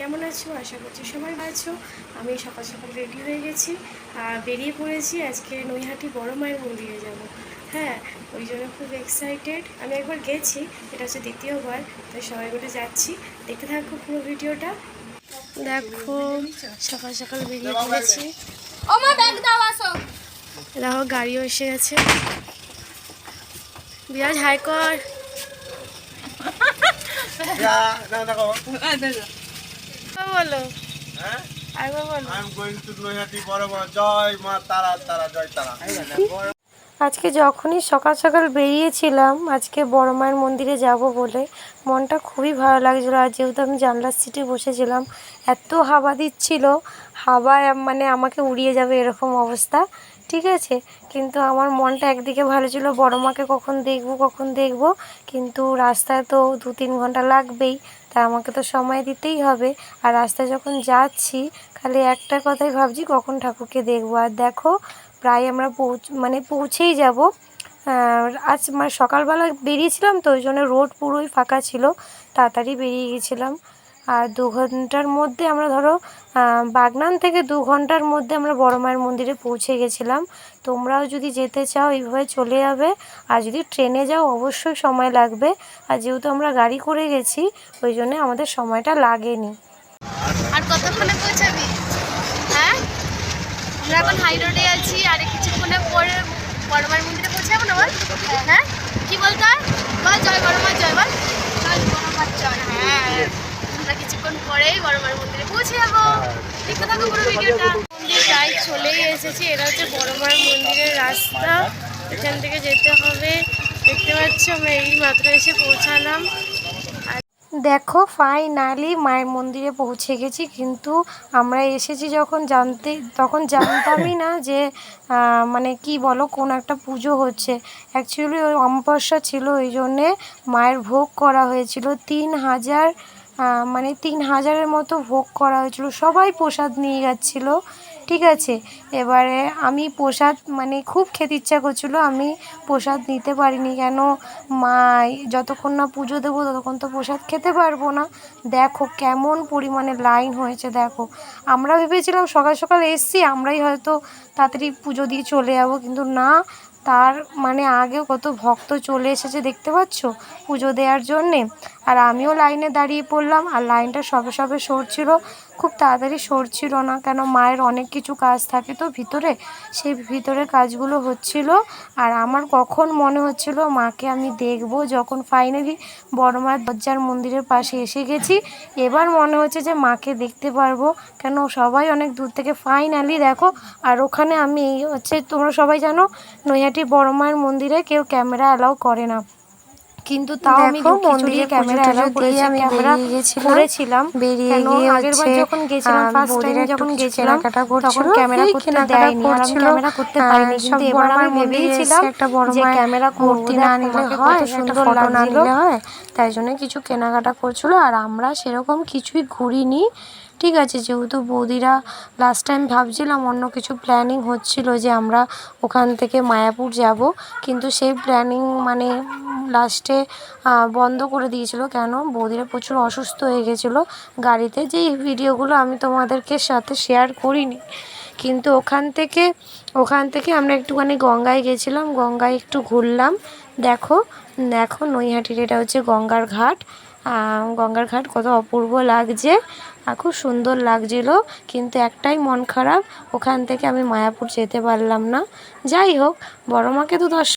কেমন আছো? আশা করছি সবাই ভালো আছো। আমি সকাল সকাল রেডি হয়ে গেছি আর বেরিয়ে পড়েছি। আজকে নৈহাটি বড় মায়ের মন্দিরে যাব। হ্যাঁ, ওই জন্য খুব এক্সাইটেড। আমি একবার গেছি, এটা হচ্ছে দ্বিতীয়বার, তাই সবাই মিলে যাচ্ছি। দেখতে থাকো পুরো ভিডিওটা। দেখো সকাল সকাল বেরিয়ে পড়েছি। দেখো গাড়িও এসে গেছে। বিরাজ হাই কর। বলো আজকে যখনই সকাল সকাল বেরিয়েছিলাম আজকে বড় মায়ের মন্দিরে যাব বলে, মনটা খুবই ভালো লাগছিলো। আর যেহেতু আমি জানলার সিটে বসেছিলাম, এত হাওয়া দিচ্ছিল, হাওয়ায় মানে আমাকে উড়িয়ে যাবে এরকম অবস্থা। ঠিক আছে, কিন্তু আমার মনটা একদিকে ভালো ছিল, বড় মাকে কখন দেখব, কিন্তু রাস্তায় তো 2-3 ঘন্টা লাগবেই, তা আমাকে তো সময় দিতেই হবে। আর রাস্তায় যখন যাচ্ছি খালি একটা কথাই ভাবছি, কখন ঠাকুরকে দেখবো। আর দেখো প্রায় আমরা পৌঁছেই যাব। আজ মানে সকালবেলা বেরিয়েছিলাম তো, ওই জন্য রোড পুরোই ফাঁকা ছিল, তাড়াতাড়ি বেরিয়ে গেছিলাম। আর 2 ঘন্টার মধ্যে আমরা ধরো বাগনান থেকে 2 ঘন্টার মধ্যে আমরা বড় মায়ের মন্দিরে পৌঁছে গেছিলাম। তোমরাও যদি যেতে চাও এইভাবে চলে যাবে, আর যদি ট্রেনে যাও অবশ্যই সময় লাগবে। আর যেহেতু আমরা গাড়ি করে গেছি ওই জন্য আমাদের সময়টা লাগেনি। আর কতক্ষণে পৌঁছাবি? হ্যাঁ, আমরা এখন হাই রোডে আছি, আর কিছুক্ষণে পরে বড় মায়ের মন্দিরে পৌঁছাবো না? বল হ্যাঁ, কি বলতে হয়? বল জয় বড় মা, জয় বল, জয় বড় মা জয়। হ্যাঁ, আমরা কিছুক্ষণ পরেই বড় মায়ের মন্দিরে পৌঁছে যাবো। দেখতে থাকো পুরো ভিডিওটা। মন্দির প্রায় চলেই এসেছি। এটা হচ্ছে বড় মায়ের মন্দিরের রাস্তা, এখান থেকে যেতে হবে। দেখতে পাচ্ছ আমরা এই মাত্র এসে পৌঁছালাম। দেখো ফাইনালি মায়ের মন্দিরে পৌঁছে গেছি, কিন্তু আমরা এসেছি তখন জানতামই না যে মানে কি বলো কোন একটা পুজো হচ্ছে। অ্যাকচুয়ালি ওই অমাবস্যা ছিল, ওই জন্যে মায়ের ভোগ করা হয়েছিল 3000, মানে 3000-এর মতো ভোগ করা হয়েছিল। সবাই প্রসাদ নিয়ে যাচ্ছিলো। ঠিক আছে, এবারে আমি প্রসাদ মানে খুব খেতে ইচ্ছা করছিলো, আমি প্রসাদ নিতে পারিনি, কেন মা যতক্ষণ না পুজো দেবো ততক্ষণ তো প্রসাদ খেতে পারবো না। দেখো কেমন পরিমাণে লাইন হয়েছে। দেখো আমরা ভেবেছিলাম সকাল সকাল এসছি আমরাই হয়তো তাড়াতাড়ি পুজো দিয়ে চলে যাবো, কিন্তু না, তার মানে আগেও কত ভক্ত চলে এসেছে দেখতে পাচ্ছ পুজো দেওয়ার জন্যে। আর আমিও লাইনে দাঁড়িয়ে পড়লাম, আর লাইনটা সবে সরছিল, খুব তাড়াতাড়ি সরছিল না, কেন মায়ের অনেক কিছু কাজ থাকে তো ভিতরে, সেই ভিতরে কাজগুলো হচ্ছিল। আর আমার কখন মনে হচ্ছিল মাকে আমি দেখব, যখন ফাইনালি বড় মায়ের দরজার মন্দিরের পাশে এসে গেছি, এবার মনে হচ্ছে যে মাকে দেখতে পারবো, কেন সবাই অনেক দূর থেকে ফাইনালি দেখো। আর ওখানে আমি হচ্ছে, তোমরা সবাই জানো নৈহাটি বড় মায়ের মন্দিরে কেউ ক্যামেরা অ্যালাউ করে না, কিন্তু তাও আমি মন্দিরে ক্যামেরা অ্যালাউ করেছি, আমি ক্যামেরা করেছিলাম। কেন আগেরবার যখন গেছিলাম, ফার্স্ট টাইম যখন গেছিলাম তখন ক্যামেরা করতে দেয়নি, আর আমি ক্যামেরা করতে পারিনি, কিন্তু এবার আমি ভেবেছিলাম যে ক্যামেরা মূর্তি না নিলে হয়, একটা ফটো না নিলে হয়, তাই জন্য কিছু কেনাকাটা করছিল। আর আমরা সেরকম কিছুই ঘুরিনি। ঠিক আছে, যেহেতু বৌদিরা লাস্ট টাইম ভাবছিলাম অন্য কিছু প্ল্যানিং হচ্ছিল যে আমরা ওখান থেকে মায়াপুর যাব, কিন্তু সেই প্ল্যানিং মানে লাস্টে বন্ধ করে দিয়েছিল, কেন বৌদিরা প্রচুর অসুস্থ হয়ে গেছিলো গাড়িতে, যেই ভিডিওগুলো আমি তোমাদেরকে সাথে শেয়ার করিনি। কিন্তু ওখান থেকে আমরা একটুখানি গঙ্গায় গেছিলাম, গঙ্গায় একটু ঘুরলাম। দেখো নৈহাটির এটা হচ্ছে গঙ্গার ঘাট কত অপূর্ব লাগছে, খুব সুন্দর লাগছিল। কিন্তু একটাই মন খারাপ, ওখান থেকে আমি মায়াপুর যেতে পারলাম না। যাই হোক, বড় মাকে তো